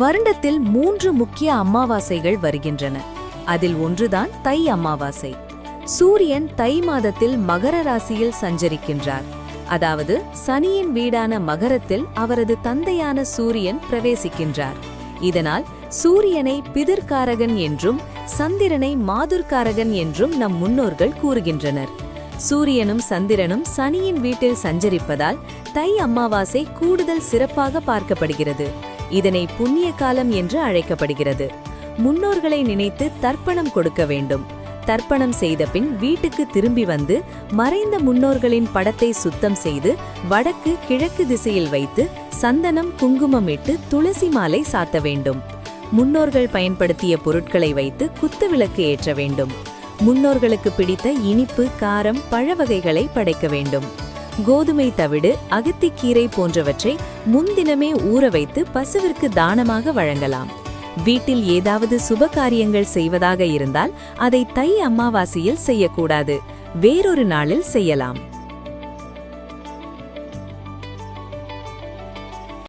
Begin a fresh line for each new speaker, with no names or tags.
வருடத்தில் 3 முக்கிய அமாவாசைகள் வருகின்றன. அதில் ஒன்றுதான் தை அமாவாசை. சூரியன் தை மாதத்தில் மகர ராசியில் சஞ்சரிக்கின்றார். அதாவது சனியின் வீடான மகரத்தில் அவரது தந்தையான சூரியன் பிரவேசிக்கின்றார். இதனால் சூரியனை பிதிர்காரகன் என்றும் சந்திரனை மாதுர்காரகன் என்றும் நம் முன்னோர்கள் கூறுகின்றனர். சூரியனும் சந்திரனும் சனியின் வீட்டில் சஞ்சரிப்பதால் தை அமாவாசை கூடுதல் சிறப்பாக பார்க்கப்படுகிறது. இதனை புண்ணிய காலம் என்று அழைக்கப்படுகிறது. முன்னோர்களை நினைத்து தர்ப்பணம் கொடுக்க வேண்டும். தர்ப்பணம் செய்த பின் வீட்டுக்கு திரும்பி வந்து மறைந்த முன்னோர்களின் படத்தை சுத்தம் செய்து வடக்கு கிழக்கு திசையில் வைத்து சந்தனம் குங்குமம் இட்டு துளசி மாலை சாத்த வேண்டும். முன்னோர்கள் பயன்படுத்திய பொருட்களை வைத்து குத்துவிளக்கு ஏற்ற வேண்டும். முன்னோர்களுக்கு பிடித்த இனிப்பு காரம் பழ வகைகளை படைக்க வேண்டும். கோதுமை தவிடு அகத்திக்கீரை போன்றவற்றை முன்தினமே ஊற வைத்து பசுவிற்கு தானமாக வழங்கலாம். வீட்டில் ஏதாவது சுபகாரியங்கள் செய்வதாக இருந்தால் அதை தை அமாவாசையில் செய்யக்கூடாது, வேறொரு நாளில் செய்யலாம்.